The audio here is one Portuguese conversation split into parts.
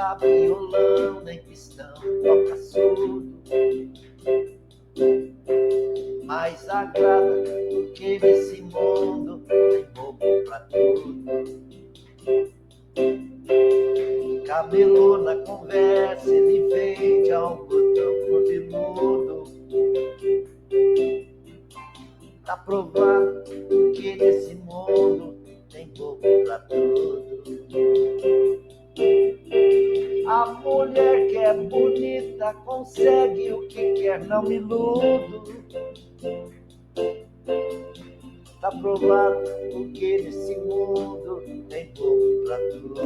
tocar violão, nem pistão, toca surdo. Mas agrada, porque nesse mundo tem bobo pra tudo. Camelô na conversa, ele vende algodão por veludo. Tá provado, porque nesse mundo tem bobo pra tudo. A mulher que é bonita consegue o que quer, não me iludo. Tá provado, porque nesse mundo tem bobo pra tudo.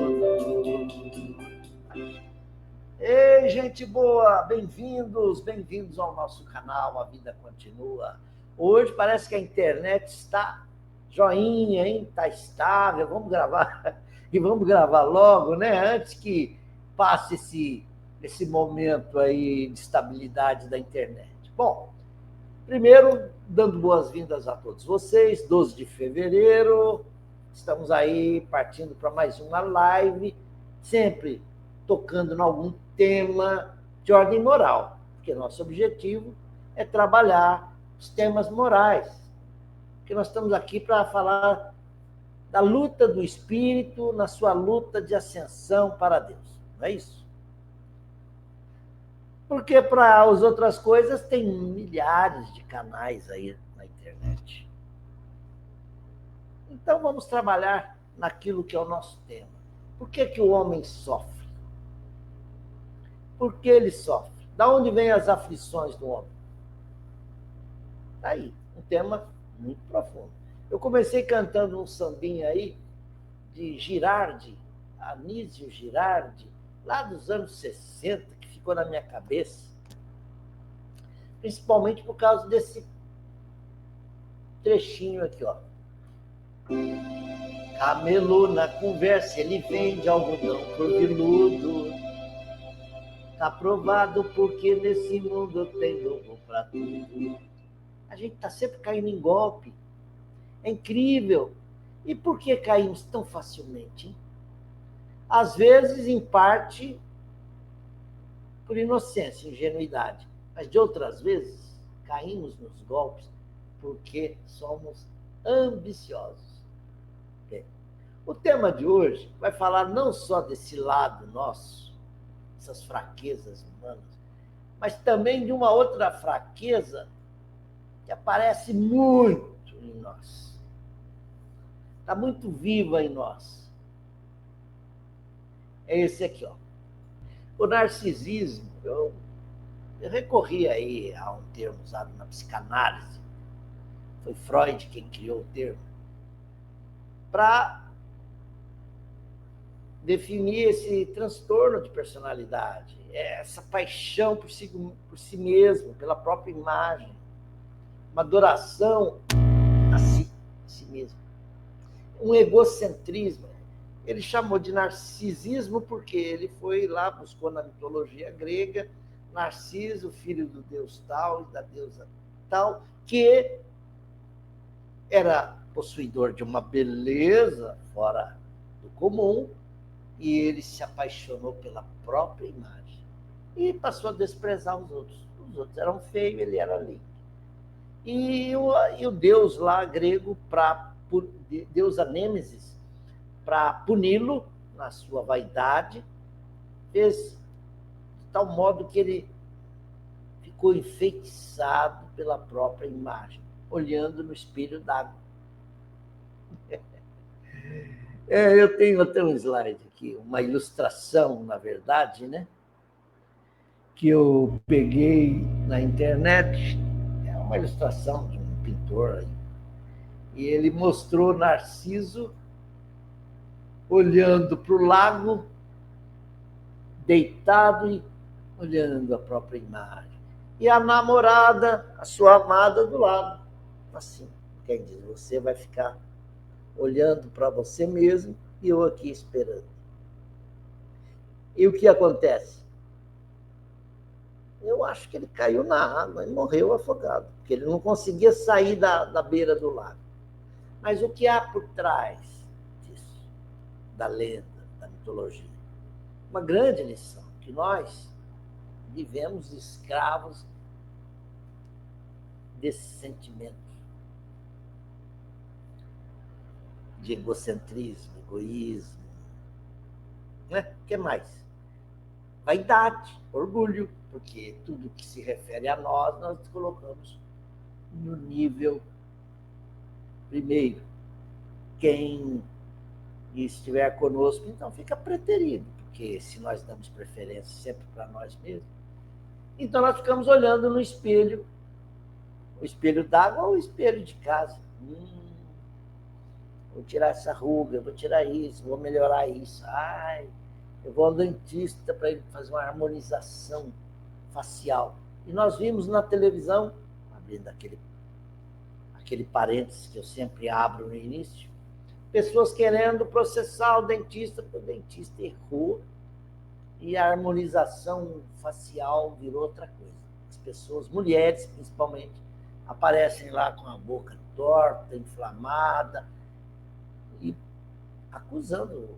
Ei, gente boa, bem-vindos ao nosso canal A Vida Continua. Hoje parece que a internet está joinha, hein? Está estável, vamos gravar, e vamos gravar logo, né? Antes que passe esse momento aí de estabilidade da internet. Bom, primeiro, dando boas-vindas a todos vocês, 12 de fevereiro, estamos aí partindo para mais uma live, sempre tocando em algum tema de ordem moral, porque nosso objetivo é trabalhar os temas morais, porque nós estamos aqui para falar da luta do espírito na sua luta de ascensão para Deus, não é isso? Porque para as outras coisas tem milhares de canais aí na internet. Então vamos trabalhar naquilo que é o nosso tema. Por que o homem sofre? Por que ele sofre? Da onde vêm as aflições do homem? Está aí, um tema muito profundo. Eu comecei cantando um sambinha aí de Girardi, Anísio Girardi, lá dos anos 60, que ficou na minha cabeça, principalmente por causa desse trechinho aqui, ó. Camelô na conversa, ele vende algodão por veludo. Tá provado porque nesse mundo tem lobo pra tudo. A gente tá sempre caindo em golpe. É incrível. E por que caímos tão facilmente, hein? Às vezes, em parte, por inocência, ingenuidade. Mas de outras vezes, caímos nos golpes porque somos ambiciosos. Bem, o tema de hoje vai falar não só desse lado nosso, essas fraquezas humanas, mas também de uma outra fraqueza que aparece muito em nós. Está muito viva em nós. É esse aqui, ó. O narcisismo, eu recorri aí a um termo usado na psicanálise, foi Freud quem criou o termo, para definir esse transtorno de personalidade, essa paixão por si mesmo, pela própria imagem, uma adoração a si mesmo, um egocentrismo. Ele chamou de narcisismo porque ele foi lá, buscou na mitologia grega, Narciso, filho do deus tal e da deusa tal, que era possuidor de uma beleza fora do comum, e ele se apaixonou pela própria imagem e passou a desprezar os outros. Os outros eram feios, ele era lindo. E o deus lá grego, deusa Nêmesis, para puni-lo na sua vaidade, fez de tal modo que ele ficou enfeitiçado pela própria imagem, olhando no espelho d'água. Eu tenho até um slide aqui, uma ilustração, na verdade, né? Que eu peguei na internet. É uma ilustração de um pintor aí. E ele mostrou Narciso olhando para o lago, deitado e olhando a própria imagem. E a namorada, a sua amada, do lado. Assim, quem diz, você vai ficar olhando para você mesmo e eu aqui esperando. E o que acontece? Eu acho que ele caiu na água e morreu afogado, porque ele não conseguia sair da beira do lago. Mas o que há por trás disso, da lenda, da mitologia? uma grande lição, que nós vivemos escravos desse sentimento de egocentrismo, egoísmo, né? O que mais? Vaidade, orgulho, porque tudo que se refere a nós colocamos no nível primeiro. Quem estiver conosco, então fica preterido, porque se nós damos preferência sempre para nós mesmos, então nós ficamos olhando no espelho, o espelho d'água ou o espelho de casa. Vou tirar essa ruga, vou tirar isso, vou melhorar isso. Ai, eu vou ao dentista para ele fazer uma harmonização facial. E nós vimos na televisão, abrindo aquele parênteses que eu sempre abro no início, pessoas querendo processar o dentista, porque o dentista errou e a harmonização facial virou outra coisa. As pessoas, mulheres principalmente, aparecem lá com a boca torta, inflamada, e acusando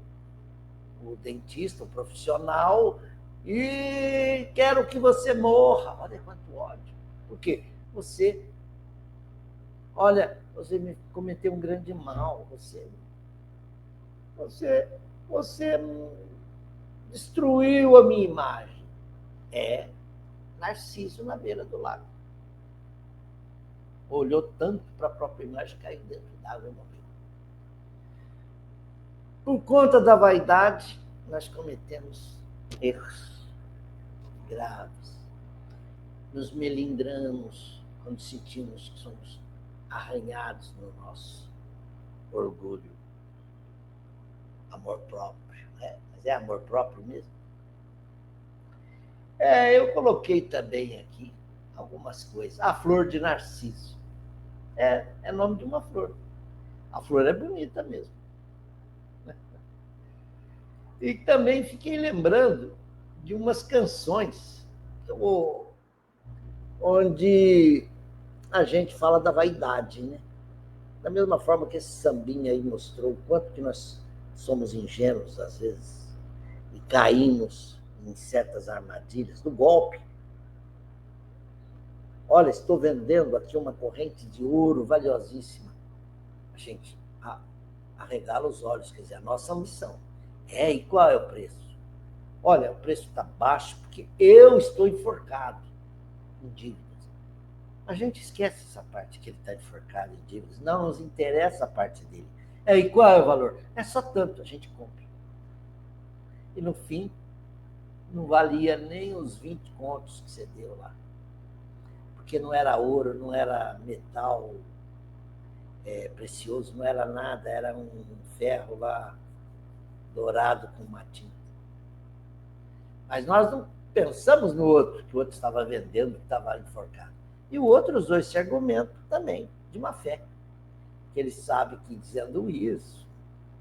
o dentista, o profissional, e quero que você morra. Olha quanto ódio. Por quê? Você me cometeu um grande mal, você destruiu a minha imagem. É Narciso na beira do lago. Olhou tanto para a própria imagem, caiu dentro d'água e morreu. Por conta da vaidade, nós cometemos erros graves. Nos melindramos quando sentimos que somos arranhados no nosso orgulho. Amor próprio, né? Mas é amor próprio mesmo? Eu coloquei também aqui algumas coisas. A flor de Narciso. É nome de uma flor. A flor é bonita mesmo. E também fiquei lembrando de umas canções onde a gente fala da vaidade, né? Da mesma forma que esse sambinha aí mostrou o quanto que nós somos ingênuos, às vezes, e caímos em certas armadilhas, do golpe. Olha, estou vendendo aqui uma corrente de ouro valiosíssima. A gente arregala os olhos, quer dizer, a nossa missão. E qual é o preço? Olha, o preço está baixo porque eu estou enforcado em dívidas. A gente esquece essa parte que ele está enforcado em dívidas. Não nos interessa a parte dele. E qual é o valor? É só tanto, a gente compra. E no fim, não valia nem os 20 contos que você deu lá. Porque não era ouro, não era metal precioso, não era nada, era um ferro lá dourado com uma tinta. Mas nós não pensamos no outro, que o outro estava vendendo, que estava enforcado. E o outro usou esse argumento também, de má fé. Que ele sabe que dizendo isso,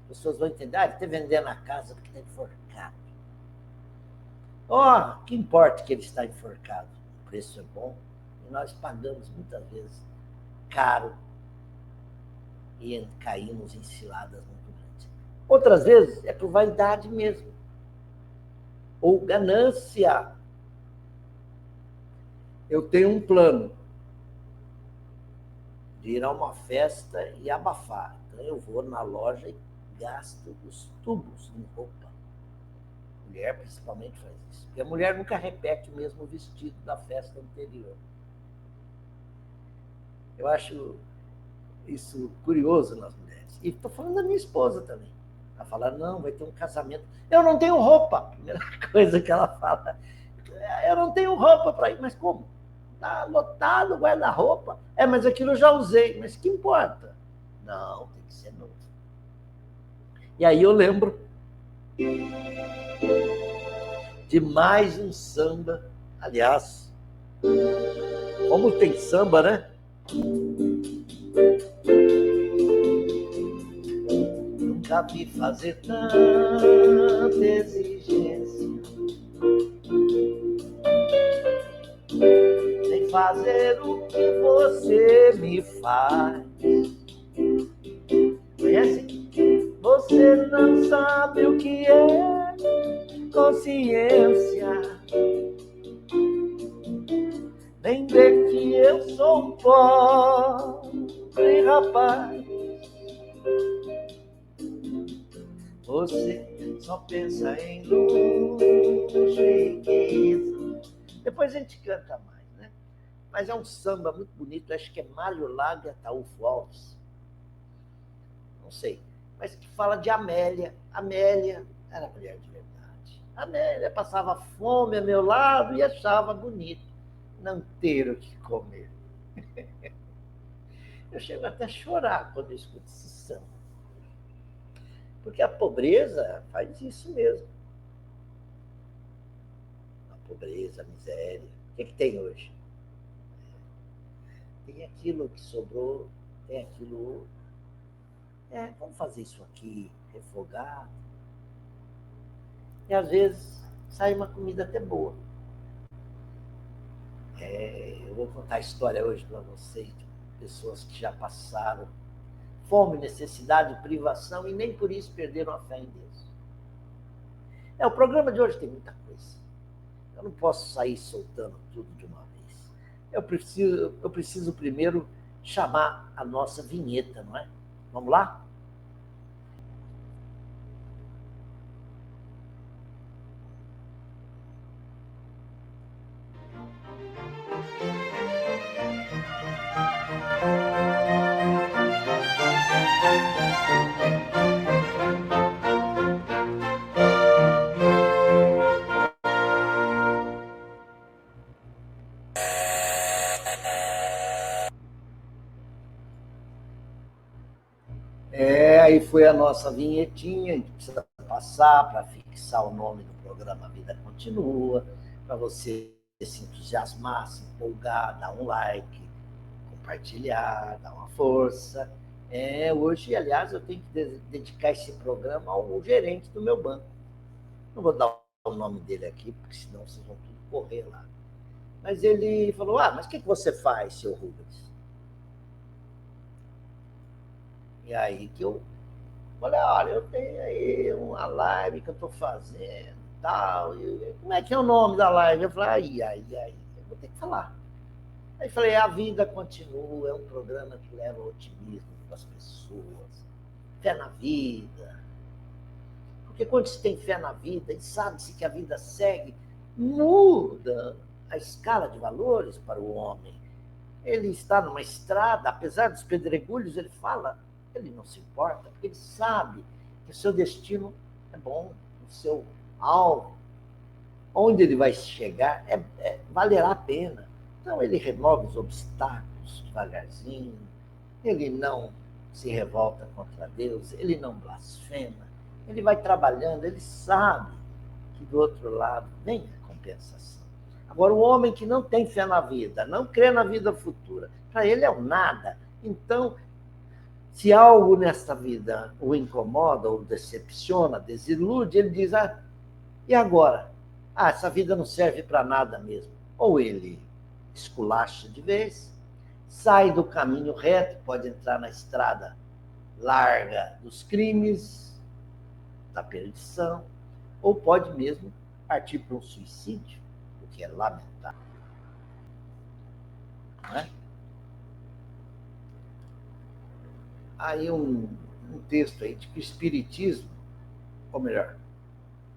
as pessoas vão entender, ele está vendendo a casa porque está enforcado. Que importa que ele está enforcado? O preço é bom e nós pagamos muitas vezes caro e caímos em ciladas muito grandes. Outras vezes é por vaidade mesmo, ou ganância. Eu tenho um plano de ir a uma festa e abafar. Então eu vou na loja e gasto os tubos em roupa. Mulher principalmente faz isso. Porque a mulher nunca repete o mesmo vestido da festa anterior. Eu acho isso curioso nas mulheres. E estou falando da minha esposa também. Ela fala, não, vai ter um casamento. Eu não tenho roupa. A primeira coisa que ela fala, eu não tenho roupa para ir. Mas como? Está lotado o guarda-roupa. Mas aquilo eu já usei. Mas que importa? Não, tem que ser novo. E aí eu lembro de mais um samba. Aliás, como tem samba, né? Nunca vi fazer tanta exigência, nem fazer o que você me faz. Conhece? Você não sabe o que é consciência, nem ver que eu sou um pobre rapaz. Você só pensa em luxo e riqueza. Depois a gente canta mais, né? Mas é um samba muito bonito, acho que é Mário Lago e Ataúfo Alves. Não sei. Mas que fala de Amélia. Amélia era mulher de verdade. Amélia passava fome ao meu lado e achava bonito não ter o que comer. Eu chego até a chorar quando eu escuto esse samba. Porque a pobreza faz isso mesmo. A pobreza, a miséria. O que tem hoje? Tem aquilo que sobrou, tem aquilo. Vamos fazer isso aqui, refogar. E às vezes sai uma comida até boa. Eu vou contar a história hoje para vocês de pessoas que já passaram fome, necessidade, privação e nem por isso perderam a fé em Deus. O programa de hoje tem muita coisa. Eu não posso sair soltando tudo de uma vez. Eu preciso primeiro chamar a nossa vinheta, não é? Vamos lá? Aí foi a nossa vinhetinha, a gente precisa passar para fixar o nome do programa Vida Continua, para você se entusiasmar, se empolgar, dar um like, compartilhar, dar uma força. Hoje, aliás, eu tenho que dedicar esse programa ao gerente do meu banco. Não vou dar o nome dele aqui, porque senão vocês vão tudo correr lá. Mas ele falou, mas o que você faz, seu Rubens? E aí que eu falei, olha, eu tenho aí uma live que eu estou fazendo, tal. E como é que é o nome da live? Eu falei, eu vou ter que falar. Aí falei, a vida continua, é um programa que leva otimismo para as pessoas, fé na vida. Porque quando se tem fé na vida e sabe-se que a vida segue, muda a escala de valores para o homem. Ele está numa estrada, apesar dos pedregulhos, ele fala, ele não se importa, porque ele sabe que o seu destino é bom, o seu alvo, onde ele vai chegar, valerá a pena. Então, ele remove os obstáculos devagarzinho, ele não se revolta contra Deus, ele não blasfema, ele vai trabalhando, ele sabe que do outro lado vem a compensação. Agora, o homem que não tem fé na vida, não crê na vida futura, para ele é o nada. Então, se algo nesta vida o incomoda, ou decepciona, desilude, ele diz, e agora? Essa vida não serve para nada mesmo. Ou ele esculacha de vez, sai do caminho reto, pode entrar na estrada larga dos crimes, da perdição, ou pode mesmo partir para um suicídio, o que é lamentável. Não é? Aí um texto aí de que o espiritismo, ou melhor,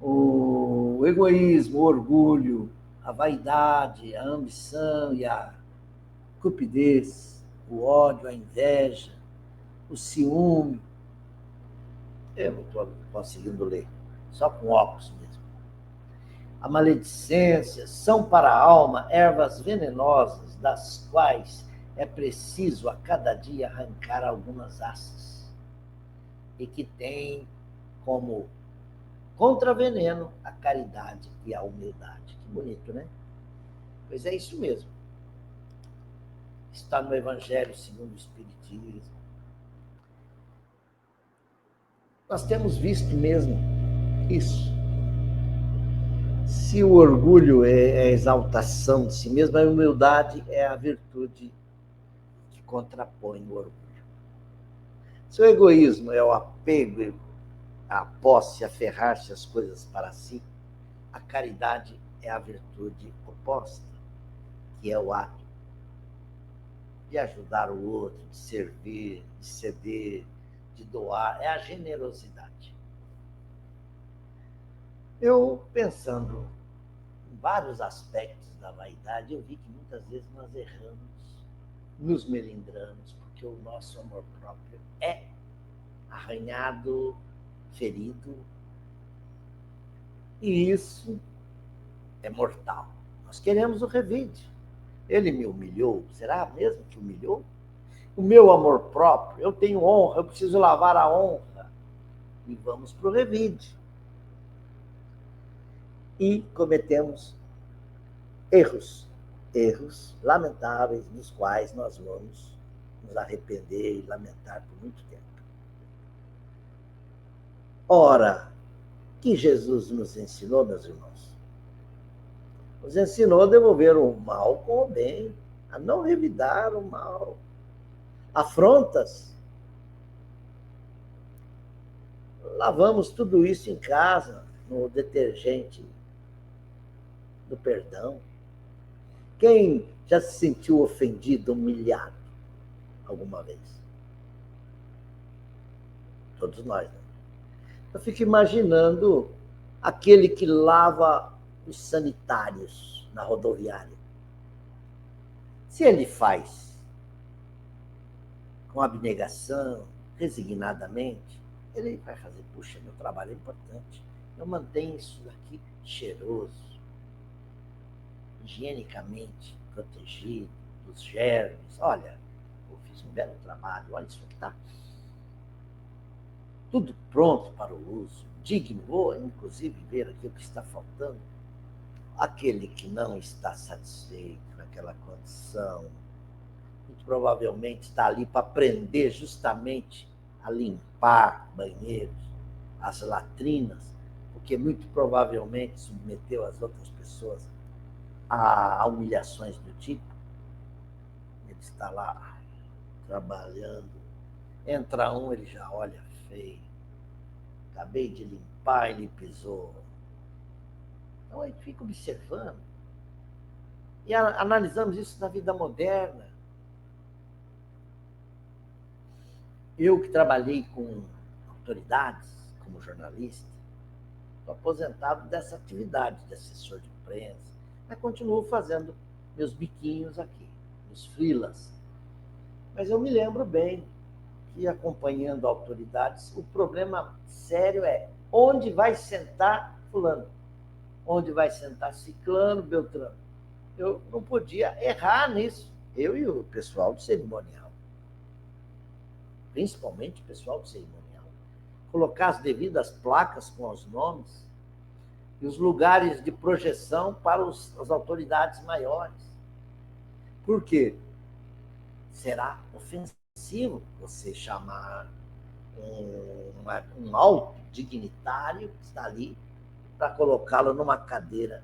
o egoísmo, o orgulho, a vaidade, a ambição e a cupidez, o ódio, a inveja, o ciúme. Eu não estou conseguindo ler, só com óculos mesmo. A maledicência são para a alma ervas venenosas, das quais é preciso a cada dia arrancar algumas hastes, e que tem como contraveneno a caridade e a humildade. Que bonito, né? Pois é isso mesmo. Está no Evangelho segundo o Espiritismo. Nós temos visto mesmo isso. Se o orgulho é a exaltação de si mesmo, a humildade é a virtude que contrapõe o orgulho. Se o egoísmo é o apego, a posse, aferrar-se às coisas para si, A caridade é a virtude oposta, que é o ato de ajudar o outro, de servir, de ceder, de doar. É a generosidade. Eu, pensando em vários aspectos da vaidade, eu vi que muitas vezes nós erramos, nos melindramos, porque o nosso amor próprio é arranhado, ferido, e isso é mortal. Nós queremos o revide. Ele me humilhou, será mesmo que humilhou? O meu amor próprio, eu tenho honra, eu preciso lavar a honra. E vamos para o revide. E cometemos erros lamentáveis, dos quais nós vamos nos arrepender e lamentar por muito tempo. Ora, que Jesus nos ensinou, meus irmãos? Nos ensinou a devolver o mal com o bem, a não revidar o mal. Afrontas, lavamos tudo isso em casa, no detergente do perdão. Quem já se sentiu ofendido, humilhado alguma vez? Todos nós, né? Eu fico imaginando aquele que lava os sanitários na rodoviária. Se ele faz com abnegação, resignadamente, ele vai fazer, puxa, meu trabalho é importante. Eu mantenho isso daqui cheiroso, higienicamente protegido dos germes. Olha, eu fiz um belo trabalho, olha isso aqui, tá tudo pronto para o uso, digno. Vou, inclusive, ver aqui o que está faltando. Aquele que não está satisfeito com aquela condição, muito provavelmente está ali para aprender justamente a limpar banheiros, as latrinas, porque muito provavelmente submeteu as outras pessoas a humilhações do tipo. Ele está lá trabalhando, entra um, ele já olha feio. Acabei de limpar, ele pisou. Então a gente fica observando e analisamos isso na vida moderna. Eu que trabalhei com autoridades, como jornalista, estou aposentado dessa atividade de assessor de imprensa, mas continuo fazendo meus biquinhos aqui, os freelas. Mas eu me lembro bem que, acompanhando autoridades, o problema sério é onde vai sentar fulano, onde vai sentar ciclano, beltrano. Eu não podia errar nisso, eu e o pessoal do cerimonial, principalmente o pessoal do cerimonial, colocar as devidas placas com os nomes e os lugares de projeção para as autoridades maiores. Por quê? Será ofensivo você chamar um alto dignitário que está ali para colocá-lo numa cadeira,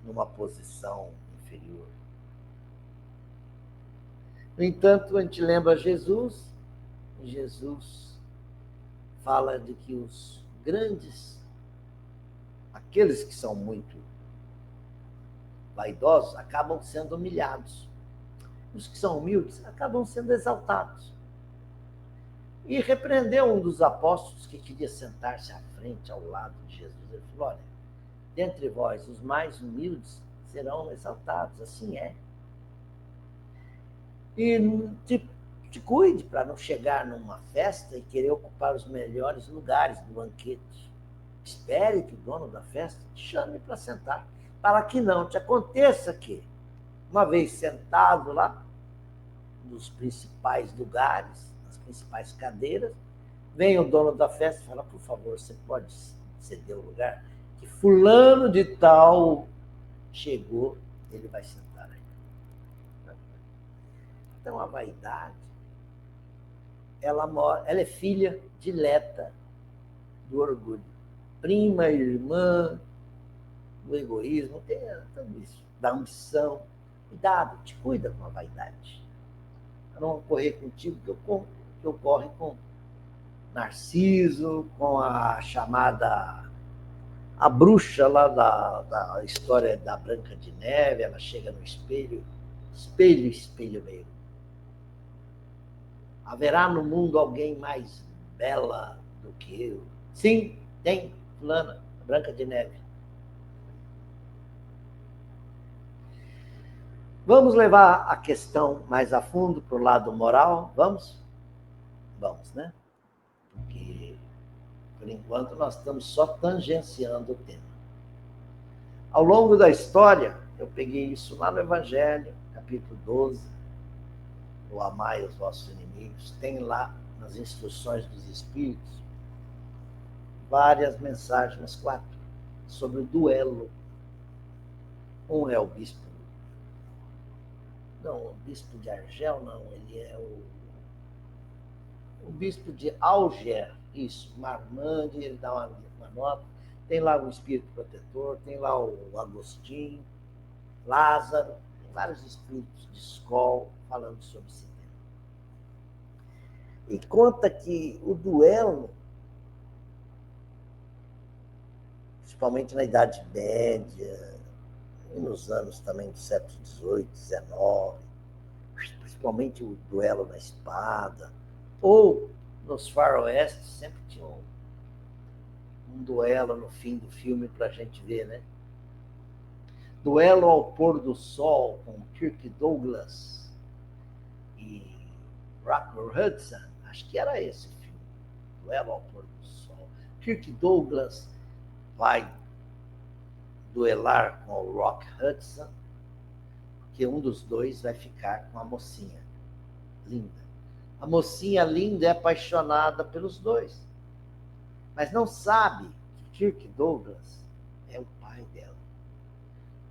numa posição inferior. No entanto, a gente lembra Jesus, e Jesus fala de que os grandes, aqueles que são muito vaidosos, acabam sendo humilhados. Os que são humildes acabam sendo exaltados. E repreendeu um dos apóstolos que queria sentar-se à frente, ao lado de Jesus. Ele falou, olha, dentre vós, os mais humildes serão exaltados, assim é. E te cuide para não chegar numa festa e querer ocupar os melhores lugares do banquete. Espere que o dono da festa te chame para sentar, para que não te aconteça que, uma vez sentado lá, nos principais lugares, nas principais cadeiras, vem o dono da festa e fala, por favor, você pode ceder o lugar? Que fulano de tal chegou, ele vai sentar aí. Então, a vaidade, ela é filha dileta do orgulho. Prima, irmã, do egoísmo, tem tudo isso, da ambição. Cuidado, te cuida com a vaidade. Para não ocorrer contigo que ocorre com Narciso, com a chamada A bruxa lá da história da Branca de Neve, ela chega no espelho, espelho, espelho meu. Haverá no mundo alguém mais bela do que eu? Sim, tem, fulana, Branca de Neve. Vamos levar a questão mais a fundo para o lado moral? Vamos? Vamos, né? Porque, por enquanto, nós estamos só tangenciando o tema. Ao longo da história, eu peguei isso lá no Evangelho, capítulo 12, o amai os vossos inimigos, tem lá nas instruções dos Espíritos várias mensagens, 4, sobre o duelo. Um é o bispo, não, o bispo de Argel, não, ele é o bispo de Alger, isso, Marmande, ele dá uma nota, tem lá o espírito protetor, tem lá o Agostinho, Lázaro, tem vários espíritos de escola falando sobre esse tema. E conta que o duelo, principalmente na Idade Média, e nos anos também do século XVIII, XIX, principalmente o duelo na espada, ou nos faroestes sempre tinha um duelo no fim do filme para a gente ver, né? Duelo ao pôr do sol, com Kirk Douglas e Rockmore Hudson, acho que era esse o filme, Duelo ao pôr do sol. Kirk Douglas vai duelar com o Rock Hudson, que um dos dois vai ficar com a mocinha linda. A mocinha linda é apaixonada pelos dois, mas não sabe que Kirk Douglas é o pai dela.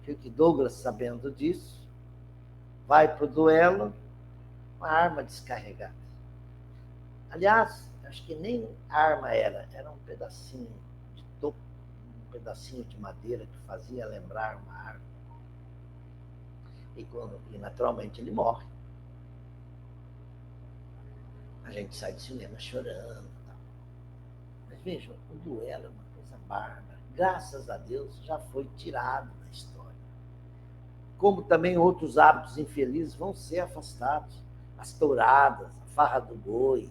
Kirk Douglas, sabendo disso, vai para o duelo com a arma descarregada. Aliás, acho que nem arma era um pedacinho de topo, um pedacinho de madeira que fazia lembrar uma arma. E naturalmente ele morre. A gente sai do cinema chorando. Mas vejam, o duelo é uma coisa bárbara. Graças a Deus já foi tirado da história. Como também outros hábitos infelizes vão ser afastados. As touradas, a farra do boi.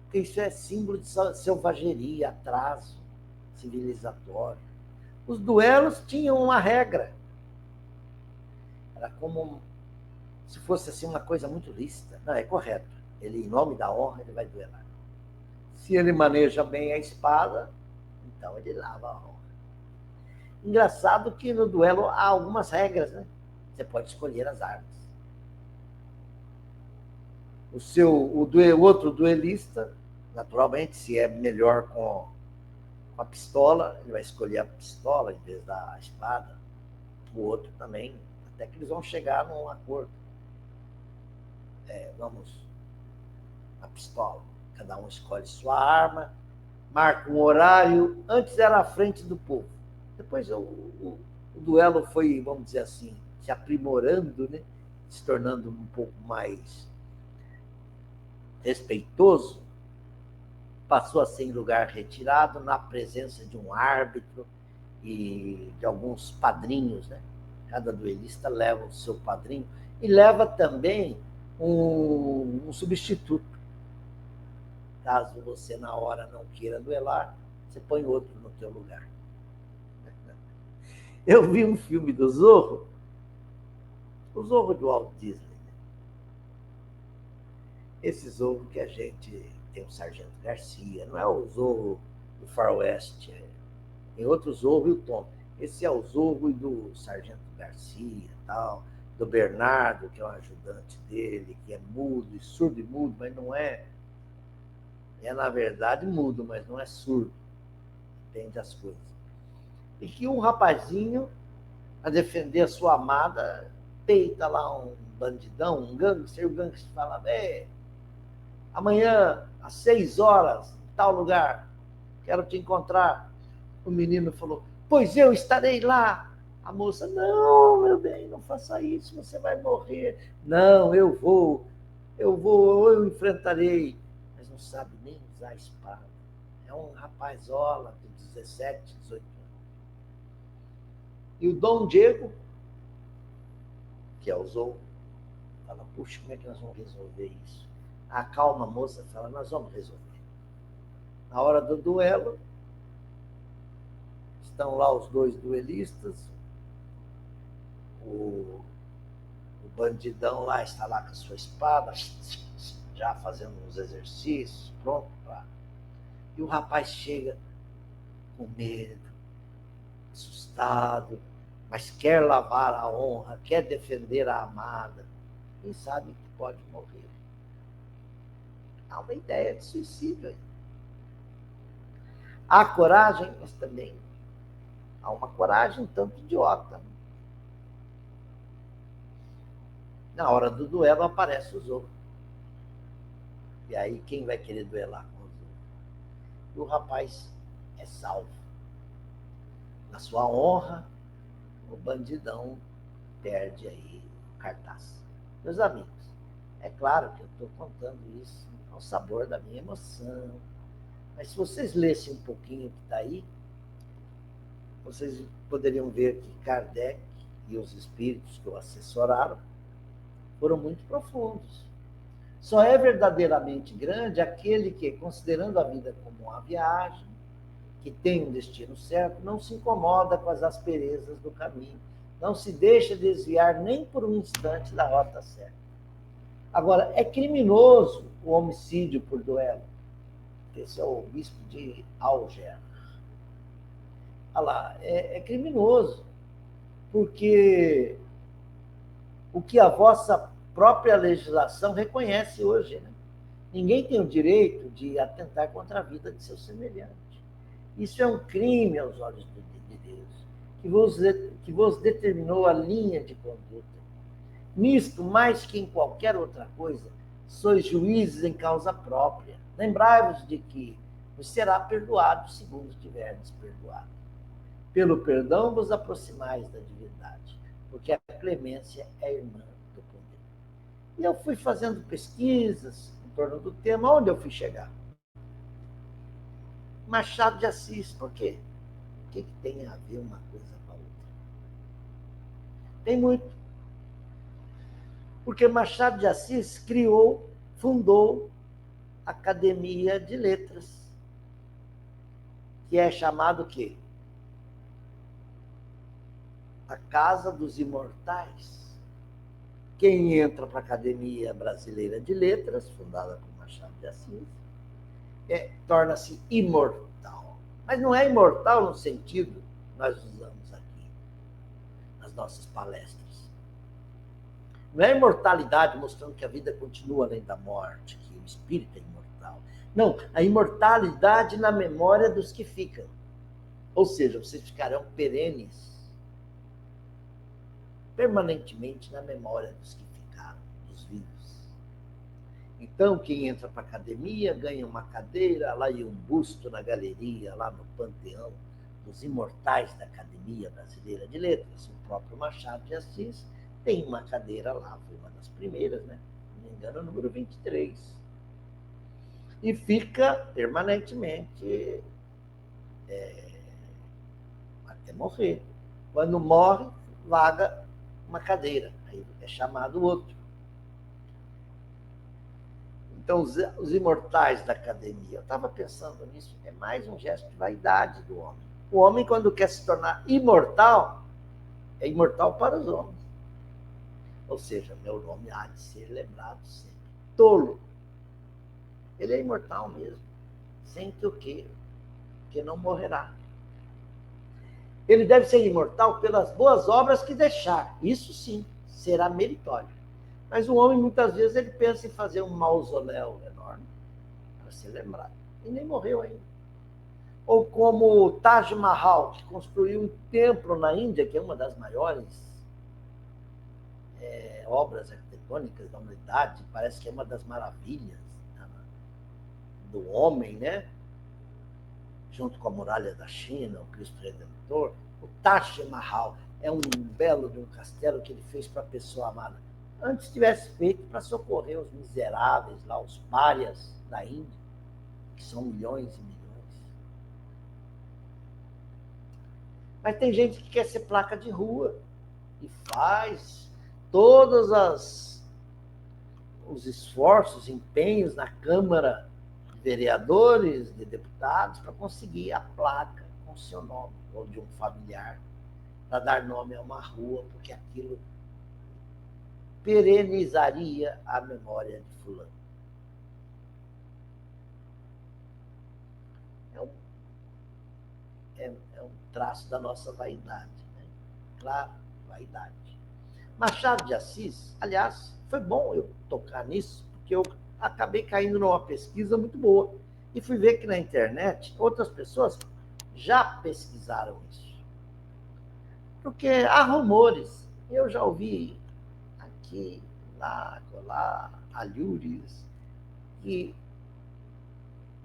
Porque isso é símbolo de selvageria, atraso civilizatório. Os duelos tinham uma regra. Era como se fosse assim uma coisa muito lícita. Não, é correto. Ele, em nome da honra, ele vai duelar. Se ele maneja bem a espada, então ele lava a honra. Engraçado que no duelo há algumas regras, né? Você pode escolher as armas. O outro duelista, naturalmente, se é melhor com a pistola, ele vai escolher a pistola em vez da espada. O outro também, até que eles vão chegar num acordo. Vamos a pistola. Cada um escolhe sua arma, marca um horário. Antes era à frente do povo. Depois o duelo foi, vamos dizer assim, se aprimorando, né? Se tornando um pouco mais respeitoso. Passou a ser em lugar retirado, na presença de um árbitro e de alguns padrinhos, né? Cada duelista leva o seu padrinho e leva também um substituto. Caso você, na hora, não queira duelar, você põe outro no teu lugar. Eu vi um filme do Zorro, o Zorro do Walt Disney. Esse Zorro que a gente tem o Sargento Garcia, não é o Zorro do Faroeste, tem outro Zorro e o Tom. Esse é o Zorro do Sargento Garcia, tal, do Bernardo, que é o ajudante dele, que é mudo, surdo e mudo, mas não é. É, na verdade, mudo, mas não é surdo. Entende as coisas. E que um rapazinho, a defender a sua amada, peita lá um bandidão, um gangster, e o gangster fala, amanhã, às 6 horas, tal lugar, quero te encontrar. O menino falou, pois eu estarei lá. A moça, não, meu bem, não faça isso, você vai morrer. Não, eu enfrentarei. Mas não sabe nem usar a espada. É um rapazola de 17, 18 anos. E o Dom Diego, que é o Zou, fala, puxa, como é que nós vamos resolver isso? Acalma a moça, fala, nós vamos resolver. Na hora do duelo, estão lá os dois duelistas, o bandidão lá está lá com a sua espada, já fazendo uns exercícios, pronto. E o rapaz chega com medo, assustado, mas quer lavar a honra, quer defender a amada, e sabe que pode morrer. Há uma ideia de suicídio aí. Há coragem, mas também há uma coragem tanto idiota. Na hora do duelo aparece o Zou. E aí quem vai querer duelar com o Zou? E o rapaz é salvo. Na sua honra, o bandidão perde aí o cartaz. Meus amigos, é claro que eu estou contando isso ao sabor da minha emoção. Mas se vocês lessem um pouquinho o que está aí, vocês poderiam ver que Kardec e os espíritos que o assessoraram foram muito profundos. Só é verdadeiramente grande aquele que, considerando a vida como uma viagem, que tem um destino certo, não se incomoda com as asperezas do caminho, não se deixa desviar nem por um instante da rota certa. Agora, é criminoso o homicídio por duelo. Esse é o bispo de Alger. Olha lá, é criminoso, porque o que a vossa própria legislação reconhece hoje, né? Ninguém tem o direito de atentar contra a vida de seu semelhante. Isso é um crime aos olhos de Deus, que vos determinou a linha de conduta. Nisto, mais que em qualquer outra coisa, sois juízes em causa própria. Lembrai-vos de que vos será perdoado segundo tiverdes perdoado. Pelo perdão vos aproximais da divindade, porque a clemência é irmã do poder. E eu fui fazendo pesquisas em torno do tema, onde eu fui chegar? Machado de Assis, por quê? O que tem a ver uma coisa com a outra? Tem muito. Porque Machado de Assis fundou a Academia de Letras, que é chamado o quê? A Casa dos Imortais. Quem entra para a Academia Brasileira de Letras, fundada por Machado de Assis, torna-se imortal. Mas não é imortal no sentido que nós usamos aqui nas nossas palestras. Não é imortalidade mostrando que a vida continua além da morte, que o espírito é imortal. Não, a imortalidade na memória dos que ficam. Ou seja, vocês ficarão perenes, permanentemente na memória dos que ficaram, dos vivos. Então, quem entra para a academia ganha uma cadeira lá e um busto na galeria, lá no Panteão dos Imortais da Academia Brasileira de Letras. O próprio Machado de Assis tem uma cadeira lá, foi uma das primeiras, né? Se não me engano, o número 23. E fica permanentemente até morrer. Quando morre, vaga uma cadeira, aí é chamado outro. Então, os imortais da academia, eu estava pensando nisso, é mais um gesto de vaidade do homem. O homem, quando quer se tornar imortal, é imortal para os homens. Ou seja, meu nome há de ser lembrado sempre. Tolo. Ele é imortal mesmo. Sem que o quê? Porque não morrerá. Ele deve ser imortal pelas boas obras que deixar. Isso sim, será meritório. Mas o homem, muitas vezes, ele pensa em fazer um mausoléu enorme para ser lembrado. E nem morreu ainda. Ou como o Taj Mahal, que construiu um templo na Índia, que é uma das maiores obras arquitetônicas da humanidade, parece que é uma das maravilhas do homem, né? Junto com a muralha da China, o Cristo Redentor. O Taj Mahal é um belo de um castelo que ele fez para a pessoa amada. Antes tivesse feito para socorrer os miseráveis lá, os párias da Índia, que são milhões e milhões. Mas tem gente que quer ser placa de rua e faz todos os esforços, empenhos na Câmara de Vereadores, de deputados, para conseguir a placa com seu nome, ou de um familiar, para dar nome a uma rua, porque aquilo perenizaria a memória de fulano. É um traço da nossa vaidade, né? Claro, vaidade. Machado de Assis, aliás, foi bom eu tocar nisso, porque eu acabei caindo numa pesquisa muito boa e fui ver que na internet outras pessoas já pesquisaram isso. Porque há rumores, eu já ouvi aqui, lá, alhures, que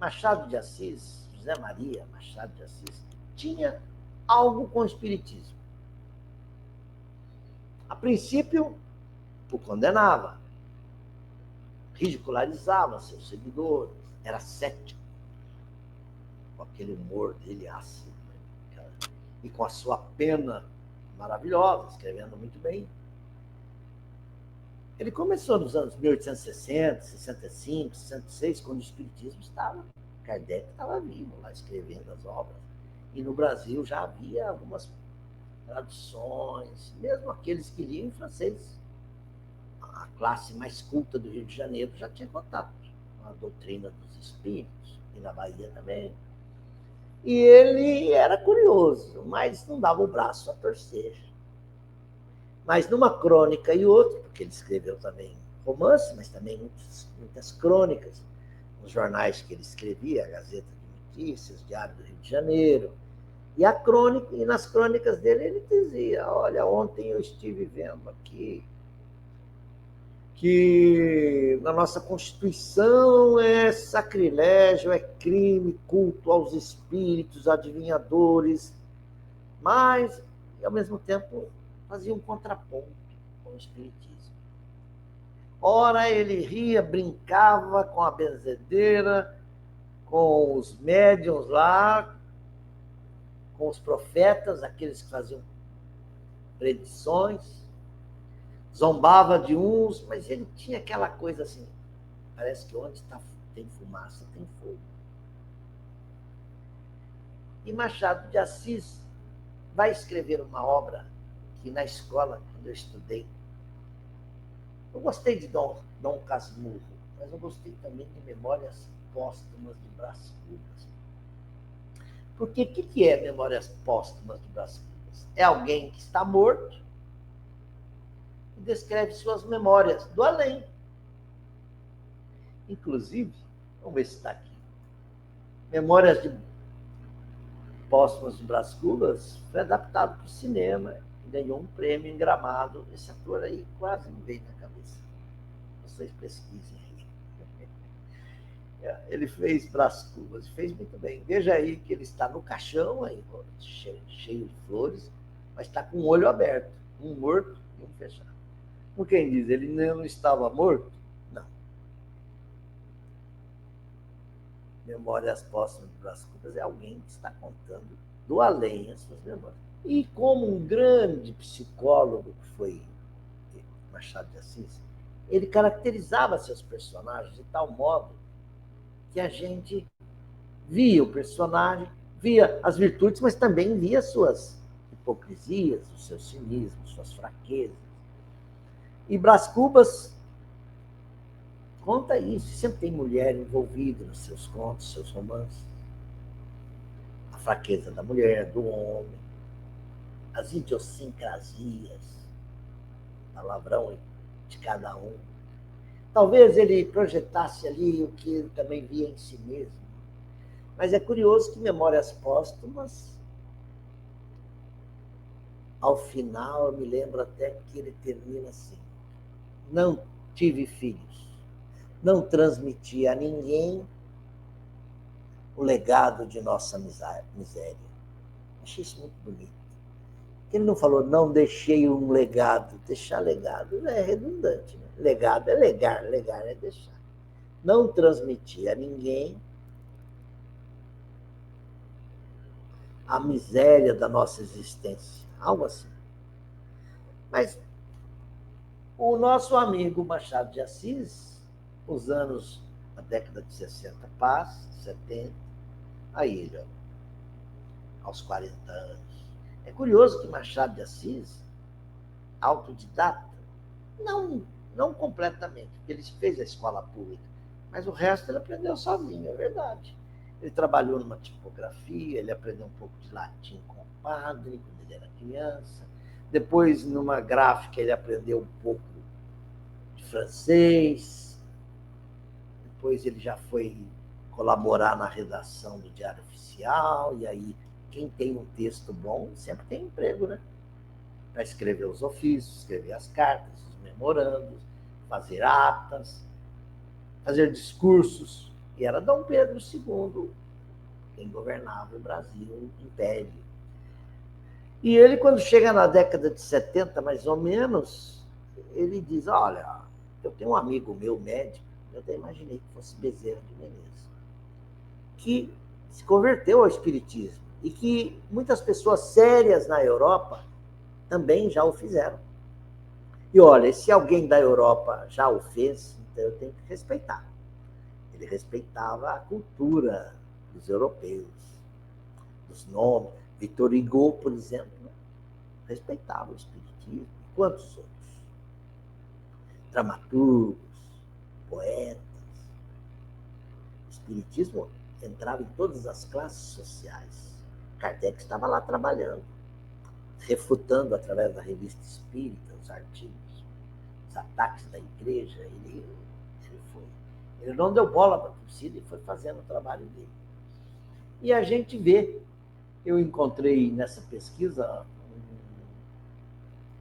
Machado de Assis, José Maria Machado de Assis, tinha algo com o espiritismo. A princípio, o condenava, ridicularizava seus seguidores, era cético, com aquele humor dele ácido, né? E com a sua pena maravilhosa, escrevendo muito bem. Ele começou nos anos 1860, 65, 66, quando o espiritismo estava, Kardec estava vivo lá, escrevendo as obras. E no Brasil já havia algumas traduções, mesmo aqueles que liam em francês. A classe mais culta do Rio de Janeiro já tinha contato com a doutrina dos espíritos, e na Bahia também. E ele era curioso, mas não dava o braço a torcer. Mas numa crônica e outra, porque ele escreveu também romance, mas também muitas crônicas, nos jornais que ele escrevia, a Gazeta de Notícias, Diário do Rio de Janeiro, e nas crônicas dele ele dizia: olha, ontem eu estive vendo aqui que na nossa Constituição é sacrilégio, é crime, culto aos espíritos, adivinhadores, mas, ao mesmo tempo, fazia um contraponto com o espiritismo. Ora, ele ria, brincava com a benzedeira, com os médiuns lá, com os profetas, aqueles que faziam predições, zombava de uns, mas ele tinha aquela coisa assim, parece que onde tem fumaça, tem fogo. E Machado de Assis vai escrever uma obra que na escola, quando eu estudei, eu gostei de Dom Casmurro, mas eu gostei também de Memórias Póstumas de Brás Cubas. Porque o que é Memórias Póstumas de Brás Cubas? É alguém que está morto e descreve suas memórias do além. Inclusive, vamos ver se está aqui. Memórias Póstumas de Brás Cubas foi adaptado para o cinema e ganhou um prêmio em Gramado. Esse ator aí quase me veio na cabeça. Vocês pesquisem aí. Ele fez Brás Cubas e fez muito bem. Veja aí que ele está no caixão, aí, cheio de flores, mas está com o olho aberto, um morto e um fechado. Como quem diz, ele não estava morto? Não. Memórias Póstumas de Brás Cubas é alguém que está contando do além as suas memórias. E como um grande psicólogo que foi Machado de Assis, ele caracterizava seus personagens de tal modo que a gente via o personagem, via as virtudes, mas também via suas hipocrisias, os seus cinismos, suas fraquezas. E Brás Cubas conta isso, sempre tem mulher envolvida nos seus contos, seus romances. A fraqueza da mulher, do homem, as idiosincrasias, palavrão de cada um. Talvez ele projetasse ali o que ele também via em si mesmo. Mas é curioso que Memórias Póstumas, ao final, eu me lembro até que ele termina assim: não tive filhos, não transmiti a ninguém o legado de nossa miséria. Achei isso muito bonito. Ele não falou, não deixei um legado. Deixar legado é redundante. Né? Legado é legar é deixar. Não transmitir a ninguém a miséria da nossa existência, algo assim. Mas o nosso amigo Machado de Assis, a década de 60 passa, 70, aí ele, aos 40 anos. É curioso que Machado de Assis, autodidata, não completamente, porque ele fez a escola pública, mas o resto ele aprendeu sozinho, é verdade. Ele trabalhou numa tipografia, ele aprendeu um pouco de latim com o padre, quando ele era criança. Depois, numa gráfica, ele aprendeu um pouco de francês. Depois ele já foi colaborar na redação do Diário Oficial, e aí quem tem um texto bom sempre tem emprego, né? Para escrever os ofícios, escrever as cartas, os memorandos, fazer atas, fazer discursos. E era Dom Pedro II quem governava o Brasil, o Império. E ele, quando chega na década de 70, mais ou menos, ele diz, olha, eu tenho um amigo meu, médico, eu até imaginei que fosse Bezerra de Menezes, que se converteu ao espiritismo e que muitas pessoas sérias na Europa também já o fizeram. E olha, se alguém da Europa já o fez, então eu tenho que respeitar. Ele respeitava a cultura dos europeus, dos nomes. Victor Hugo, por exemplo, respeitava o espiritismo. Quantos outros? Dramaturgos, poetas. O espiritismo entrava em todas as classes sociais. Kardec estava lá trabalhando, refutando através da revista Espírita os artigos, os ataques da igreja. Ele não deu bola para a torcida e foi fazendo o trabalho dele. E a gente vê, eu encontrei nessa pesquisa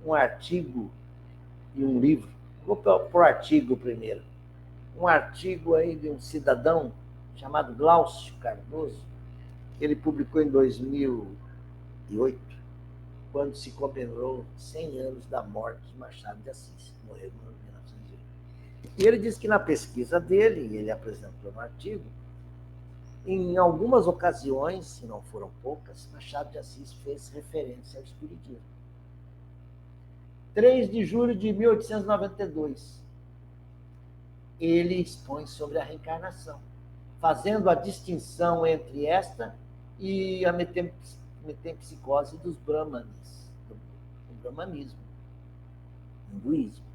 um artigo e um livro. Vou por artigo primeiro. Um artigo aí de um cidadão chamado Glaucio Cardoso, que ele publicou em 2008, quando se comemorou 100 anos da morte de Machado de Assis. Morreu em 1908. E ele diz que na pesquisa dele, ele apresentou no artigo, em algumas ocasiões, se não foram poucas, Machado de Assis fez referência ao espiritismo. 3 de julho de 1892, ele expõe sobre a reencarnação, fazendo a distinção entre esta e a metempsicose dos brahmanes, do brahmanismo, do hinduísmo.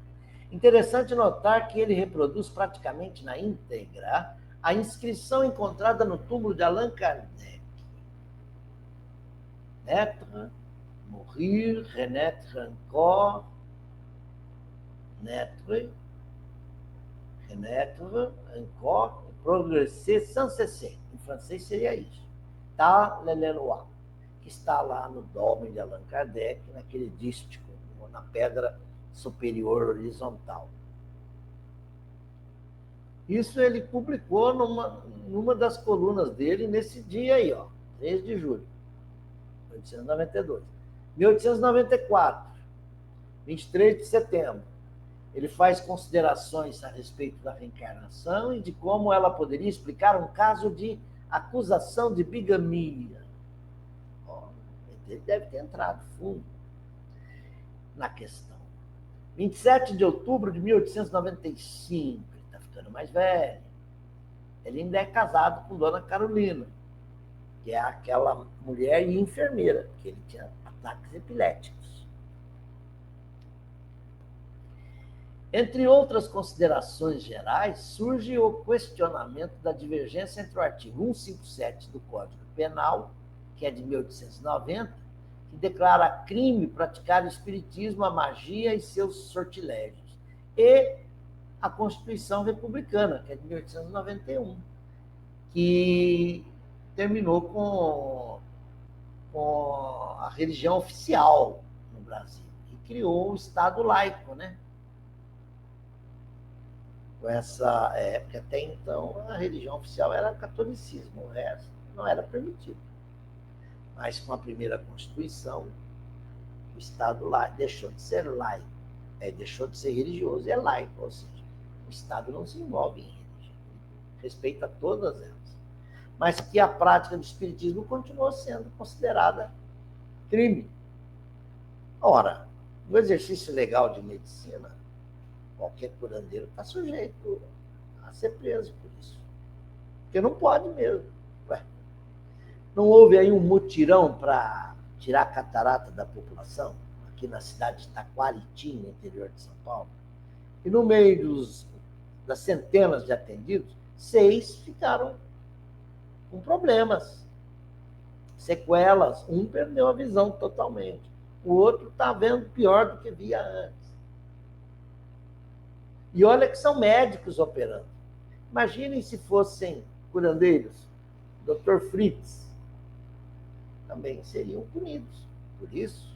Interessante notar que ele reproduz praticamente na íntegra a inscrição encontrada no túmulo de Allan Kardec. Naître, mourir, renaître encore, naître, renaître encore, progresser sans cesser. Em francês seria isso. Tá, Leleloa, que está lá no dome de Allan Kardec, naquele dístico, na pedra superior horizontal. Isso ele publicou numa das colunas dele nesse dia aí, 3 de julho de 1892. 1894, 23 de setembro, ele faz considerações a respeito da reencarnação e de como ela poderia explicar um caso de acusação de bigamia. Ele deve ter entrado fundo na questão. 27 de outubro de 1895, ele está ficando mais velho. Ele ainda é casado com Dona Carolina, que é aquela mulher e enfermeira, que ele tinha ataques epiléticos. Entre outras considerações gerais, surge o questionamento da divergência entre o artigo 157 do Código Penal, que é de 1890, que declara crime praticar o espiritismo, a magia e seus sortilégios, e a Constituição Republicana, que é de 1891, que terminou com a religião oficial no Brasil e criou o Estado laico, né? Com essa época, até então, a religião oficial era o catolicismo, o resto não era permitido. Mas com a primeira Constituição, o Estado laico deixou de ser laico, deixou de ser religioso, é laico, ou seja, o Estado não se envolve em religião, respeita todas elas. mas que a prática do espiritismo continuou sendo considerada crime. Ora, no exercício legal de medicina, qualquer curandeiro está sujeito a ser preso por isso. Porque não pode mesmo. Ué, não houve aí um mutirão para tirar a catarata da população, aqui na cidade de Taquaritinga, no interior de São Paulo? E no meio das centenas de atendidos, 6 ficaram com problemas, sequelas. Um perdeu a visão totalmente. O outro está vendo pior do que via antes. E olha que são médicos operando. Imaginem se fossem curandeiros. Dr. Fritz também seriam punidos. Por isso,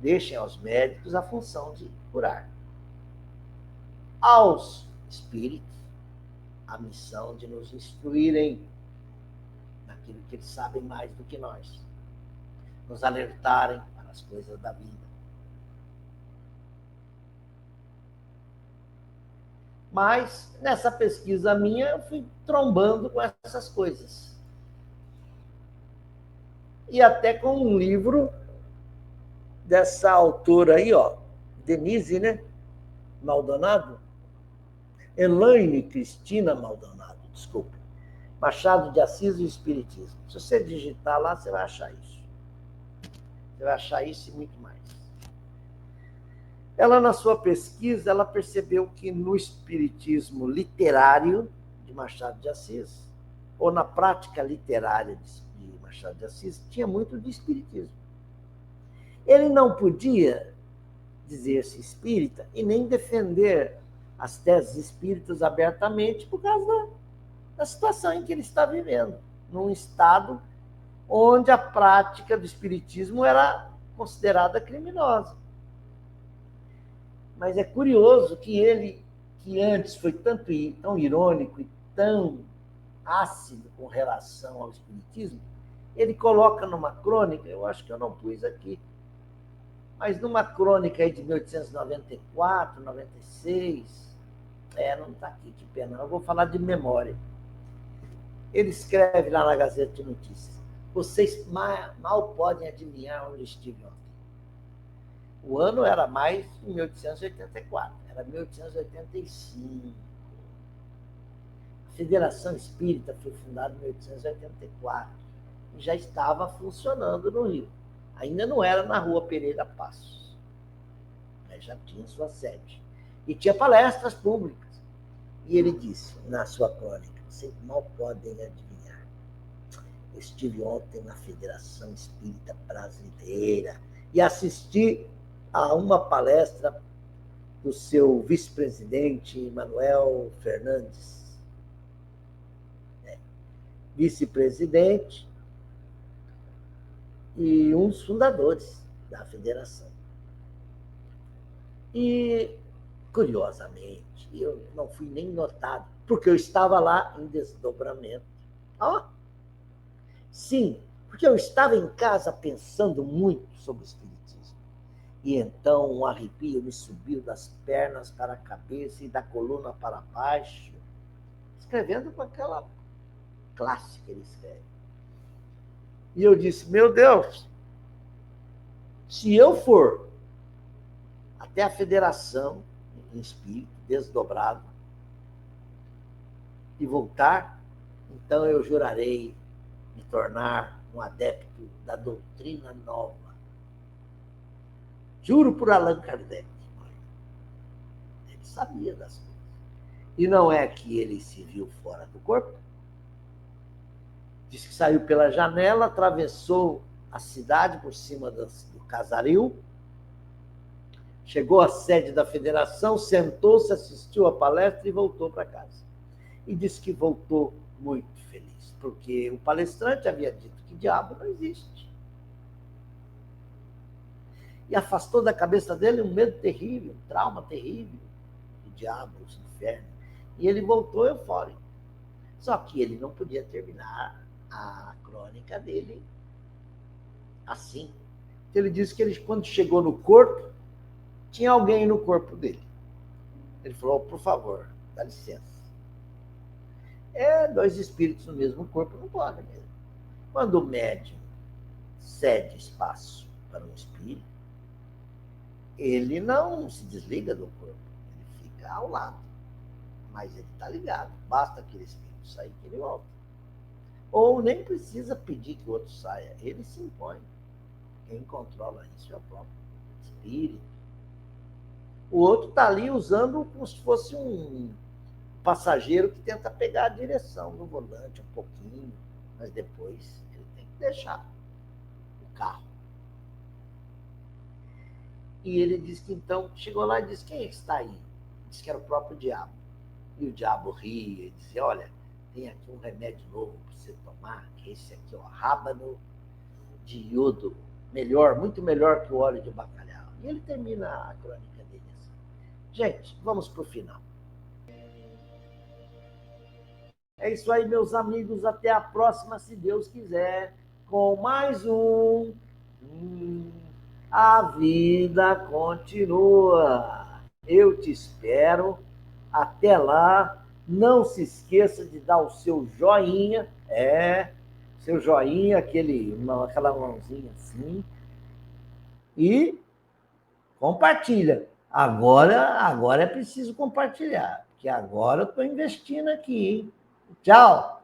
deixem aos médicos a função de curar. Aos espíritos, a missão de nos instruírem naquilo que eles sabem mais do que nós. Nos alertarem para as coisas da vida. Mas, nessa pesquisa minha, eu fui trombando com essas coisas. E até com um livro dessa autora aí, ó, Denise, né? Maldonado? Elaine Cristina Maldonado, desculpe. Machado de Assis e o Espiritismo. Se você digitar lá, você vai achar isso. Você vai achar isso e muito mais. Ela, na sua pesquisa, ela percebeu que no espiritismo literário de Machado de Assis, ou na prática literária de Machado de Assis, tinha muito de espiritismo. Ele não podia dizer-se espírita e nem defender as teses espíritas abertamente por causa da situação em que ele está vivendo, num estado onde a prática do espiritismo era considerada criminosa. Mas é curioso que ele, que antes foi tão irônico e tão ácido com relação ao espiritismo, ele coloca numa crônica, eu acho que eu não pus aqui, mas numa crônica aí de 1894, 96, não está aqui, que pena, eu vou falar de memória. Ele escreve lá na Gazeta de Notícias: vocês mal podem adivinhar onde estive ontem. O ano era mais de 1884, era 1885. A Federação Espírita foi fundada em 1884 e já estava funcionando no Rio. Ainda não era na Rua Pereira Passos, mas já tinha sua sede. E tinha palestras públicas. E ele disse, na sua crônica: vocês mal podem adivinhar. Eu estive ontem na Federação Espírita Brasileira e assisti a uma palestra do seu vice-presidente, Manuel Fernandes. Vice-presidente e um dos fundadores da federação. E, curiosamente, eu não fui nem notado, porque eu estava lá em desdobramento. Sim, porque eu estava em casa pensando muito sobre o espiritismo. E então um arrepio me subiu das pernas para a cabeça e da coluna para baixo, escrevendo com aquela classe que ele escreve. E eu disse: meu Deus, se eu for até a federação em espírito, desdobrado, e voltar, então eu jurarei me tornar um adepto da doutrina nova. Juro por Allan Kardec. Ele sabia das coisas. E não é que ele se viu fora do corpo? Diz que saiu pela janela, atravessou a cidade por cima do casaril, chegou à sede da federação, sentou-se, assistiu à palestra e voltou para casa. E disse que voltou muito feliz, porque o palestrante havia dito que diabo não existe. E afastou da cabeça dele um medo terrível, um trauma terrível, o diabo, o inferno. E ele voltou eufórico. Só que ele não podia terminar a crônica dele assim. Ele disse que ele, quando chegou no corpo, tinha alguém no corpo dele. Ele falou: por favor, dá licença. Dois espíritos no mesmo corpo não podem mesmo. Quando o médium cede espaço para um espírito, ele não se desliga do corpo, ele fica ao lado, mas ele está ligado. Basta aquele espírito sair que ele volta. Ou nem precisa pedir que o outro saia, ele se impõe. Quem controla isso é o próprio espírito. O outro está ali usando como se fosse um passageiro que tenta pegar a direção no volante um pouquinho, mas depois ele tem que deixar o carro. E ele disse que então, chegou lá e disse, quem é que está aí? Disse que era o próprio diabo. E o diabo ria e dizia, olha, tem aqui um remédio novo para você tomar, que é esse aqui, ó, rábano de iodo, melhor, muito melhor que o óleo de bacalhau. E ele termina a crônica dele assim. Gente, vamos para o final. É isso aí, meus amigos, até a próxima, se Deus quiser, com mais um A Vida Continua. Eu te espero. Até lá. Não se esqueça de dar o seu joinha. Seu joinha, aquela mãozinha assim. E compartilha. Agora é preciso compartilhar, porque agora eu estou investindo aqui, hein? Tchau!